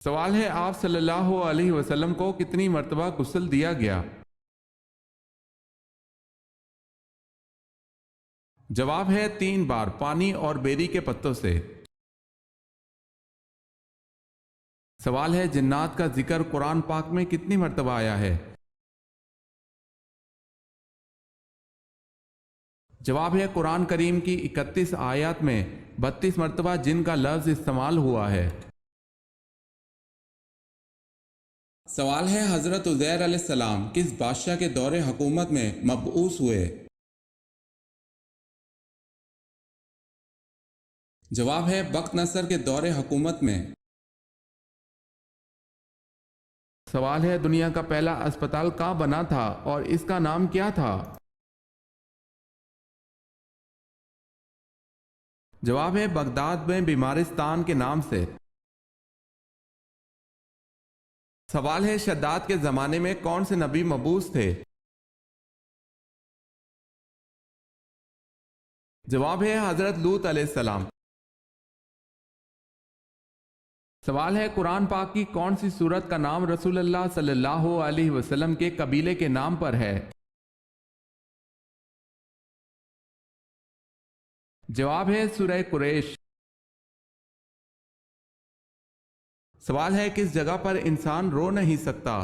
سوال ہے آپ صلی اللہ علیہ وسلم کو کتنی مرتبہ غسل دیا گیا؟ جواب ہے 3 بار پانی اور بیری کے پتوں سے۔ سوال ہے جنات کا ذکر قرآن پاک میں کتنی مرتبہ آیا ہے؟ جواب ہے قرآن کریم کی 31 آیات میں 32 مرتبہ جن کا لفظ استعمال ہوا ہے۔ سوال ہے حضرت عزیر علیہ السلام کس بادشاہ کے دور حکومت میں مبعوث ہوئے؟ جواب ہے بخت نصر کے دور حکومت میں۔ سوال ہے دنیا کا پہلا اسپتال کہاں بنا تھا اور اس کا نام کیا تھا؟ جواب ہے بغداد میں بیمارستان کے نام سے۔ سوال ہے شداد کے زمانے میں کون سے نبی مبعوث تھے؟ جواب ہے حضرت لوط علیہ السلام۔ سوال ہے قرآن پاک کی کون سی سورت کا نام رسول اللہ صلی اللہ علیہ وسلم کے قبیلے کے نام پر ہے؟ جواب ہے سورہ قریش۔ سوال ہے کس جگہ پر انسان رو نہیں سکتا؟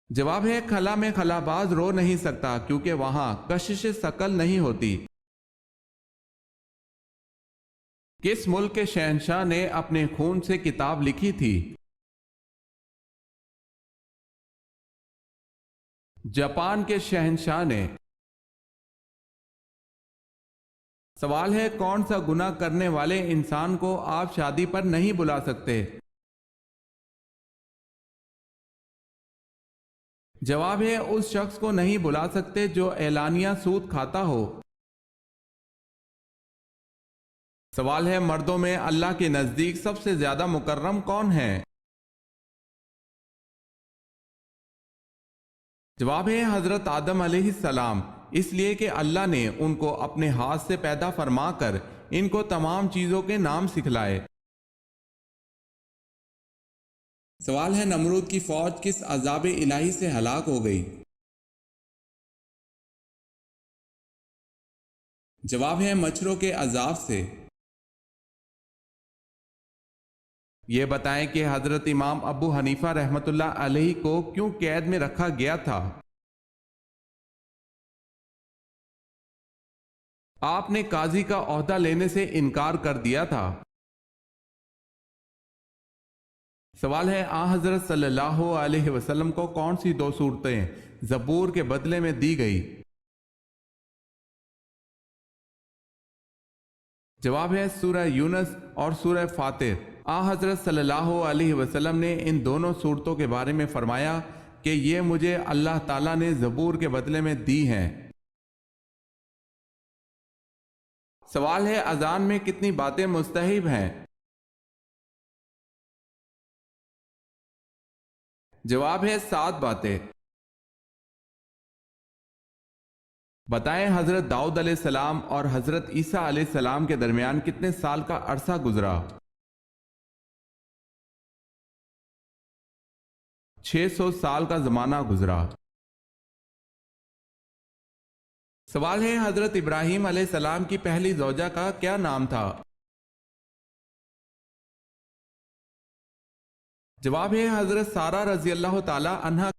جواب ہے خلا میں خلا باز رو نہیں سکتا کیونکہ وہاں کشش ثقل نہیں ہوتی۔ کس ملک کے شہنشاہ نے اپنے خون سے کتاب لکھی تھی؟ جاپان کے شہنشاہ نے۔ سوال ہے کون سا گناہ کرنے والے انسان کو آپ شادی پر نہیں بلا سکتے؟ جواب ہے اس شخص کو نہیں بلا سکتے جو اعلانیہ سود کھاتا ہو۔ سوال ہے مردوں میں اللہ کے نزدیک سب سے زیادہ مکرم کون ہے؟ جواب ہے حضرت آدم علیہ السلام، اس لیے کہ اللہ نے ان کو اپنے ہاتھ سے پیدا فرما کر ان کو تمام چیزوں کے نام سکھلائے۔ سوال ہے نمرود کی فوج کس عذاب الہی سے ہلاک ہو گئی؟ جواب ہے مچھروں کے عذاب سے۔ یہ بتائیں کہ حضرت امام ابو حنیفہ رحمۃ اللہ علیہ کو کیوں قید میں رکھا گیا تھا؟ آپ نے قاضی کا عہدہ لینے سے انکار کر دیا تھا۔ سوال ہے حضرت صلی اللہ علیہ وسلم کو کون سی 2 صورتیں زبور کے بدلے میں دی گئی؟ جواب ہے سورہ یونس اور سورہ فاطر۔ حضرت صلی اللہ علیہ وسلم نے ان دونوں صورتوں کے بارے میں فرمایا کہ یہ مجھے اللہ تعالیٰ نے زبور کے بدلے میں دی ہیں۔ سوال ہے اذان میں کتنی باتیں مستحب ہیں؟ جواب ہے 7 باتیں۔ بتائیں حضرت داؤد علیہ السلام اور حضرت عیسیٰ علیہ السلام کے درمیان کتنے سال کا عرصہ گزرا؟ 600 سال کا زمانہ گزرا۔ سوال ہے حضرت ابراہیم علیہ السلام کی پہلی زوجہ کا کیا نام تھا؟ جواب ہے حضرت سارہ رضی اللہ تعالی عنہا۔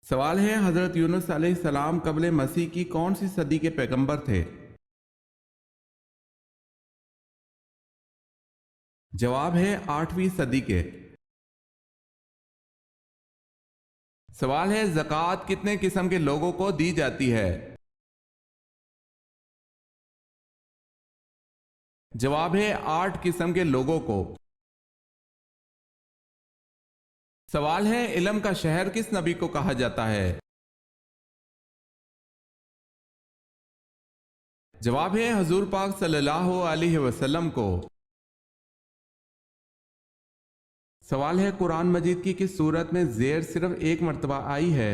سوال ہے حضرت یونس علیہ السلام قبل مسیح کی کون سی صدی کے پیغمبر تھے؟ جواب ہے 8ویں صدی کے۔ سوال ہے زکوٰۃ کتنے قسم کے لوگوں کو دی جاتی ہے؟ جواب ہے 8 قسم کے لوگوں کو۔ سوال ہے علم کا شہر کس نبی کو کہا جاتا ہے؟ جواب ہے حضور پاک صلی اللہ علیہ وسلم کو۔ سوال ہے قرآن مجید کی کس سورت میں زیر صرف 1 مرتبہ آئی ہے؟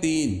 3।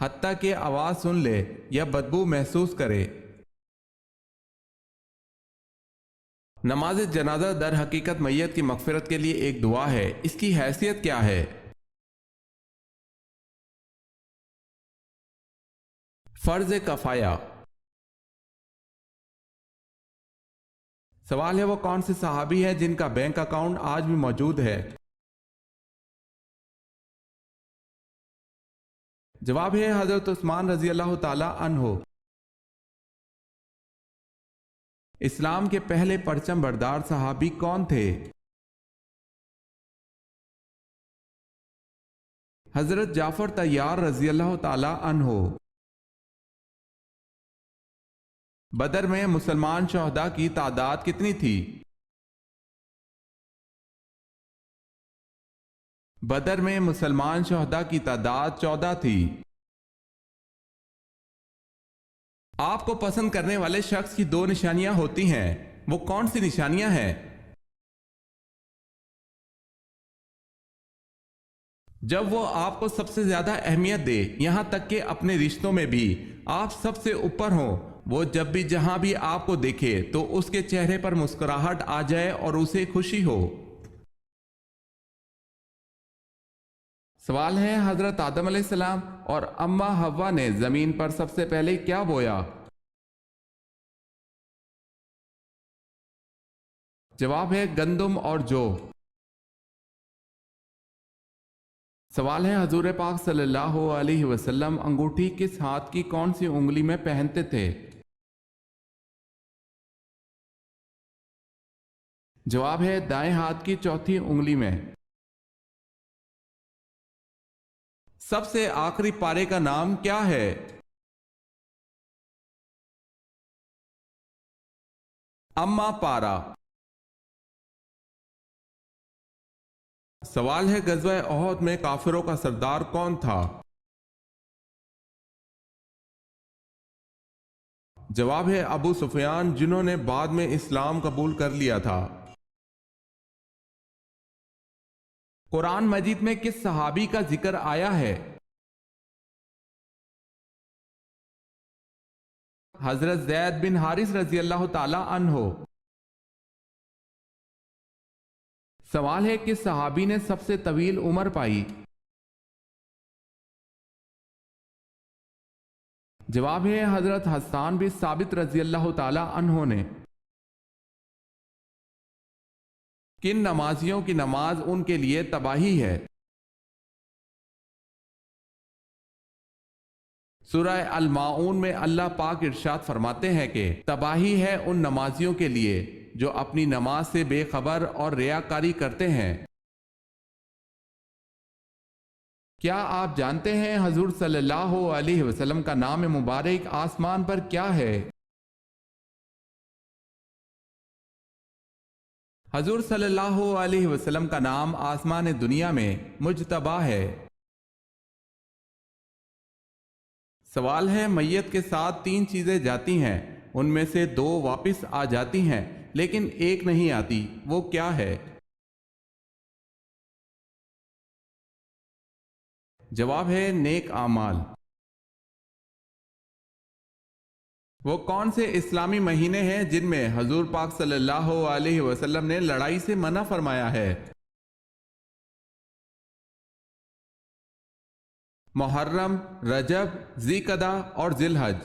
حتیٰ کہ آواز سن لے یا بدبو محسوس کرے۔ نماز جنازہ در حقیقت میت کی مغفرت کے لیے ایک دعا ہے، اس کی حیثیت کیا ہے؟ فرض کفایہ۔ سوال ہے وہ کون سے صحابی ہیں جن کا بینک اکاؤنٹ آج بھی موجود ہے؟ جواب ہے حضرت عثمان رضی اللہ تعالی عنہ۔ اسلام کے پہلے پرچم بردار صحابی کون تھے؟ حضرت جعفر طیار رضی اللہ تعالی عنہ۔ بدر میں مسلمان شہداء کی تعداد کتنی تھی؟ بدر میں مسلمان شہداء کی تعداد 14 تھی۔ آپ کو پسند کرنے والے شخص کی 2 نشانیاں ہوتی ہیں، وہ کون سی نشانیاں ہیں؟ جب وہ آپ کو سب سے زیادہ اہمیت دے، یہاں تک کہ اپنے رشتوں میں بھی آپ سب سے اوپر ہوں، وہ جب بھی جہاں بھی آپ کو دیکھے تو اس کے چہرے پر مسکراہٹ آ جائے اور اسے خوشی ہو۔ سوال ہے حضرت آدم علیہ السلام اور اماں حوا نے زمین پر سب سے پہلے کیا بویا؟ جواب ہے گندم اور جو۔ سوال ہے حضور پاک صلی اللہ علیہ وسلم انگوٹھی کس ہاتھ کی کون سی انگلی میں پہنتے تھے؟ جواب ہے دائیں ہاتھ کی چوتھی انگلی میں۔ سب سے آخری پارے کا نام کیا ہے؟ اما پارا۔ سوال ہے غزوہ احد میں کافروں کا سردار کون تھا؟ جواب ہے ابو سفیان، جنہوں نے بعد میں اسلام قبول کر لیا تھا۔ قرآن مجید میں کس صحابی کا ذکر آیا ہے؟ حضرت زید بن حارث رضی اللہ تعالی عنہ۔ سوال ہے کس صحابی نے سب سے طویل عمر پائی؟ جواب ہے حضرت حسان بن ثابت رضی اللہ تعالی عنہ نے۔ کن نمازیوں کی نماز ان کے لیے تباہی ہے؟ سورہ الماعون میں اللہ پاک ارشاد فرماتے ہیں کہ تباہی ہے ان نمازیوں کے لیے جو اپنی نماز سے بے خبر اور ریاکاری کرتے ہیں۔ کیا آپ جانتے ہیں حضور صلی اللہ علیہ وسلم کا نام مبارک آسمان پر کیا ہے؟ حضور صلی اللہ علیہ وسلم کا نام آسمان دنیا میں مجتبی ہے۔ سوال ہے میت کے ساتھ 3 چیزیں جاتی ہیں، ان میں سے 2 واپس آ جاتی ہیں لیکن ایک نہیں آتی، وہ کیا ہے؟ جواب ہے نیک اعمال۔ وہ کون سے اسلامی مہینے ہیں جن میں حضور پاک صلی اللہ علیہ وسلم نے لڑائی سے منع فرمایا ہے؟ محرم، رجب، ذی القعدہ اور ذی الحج۔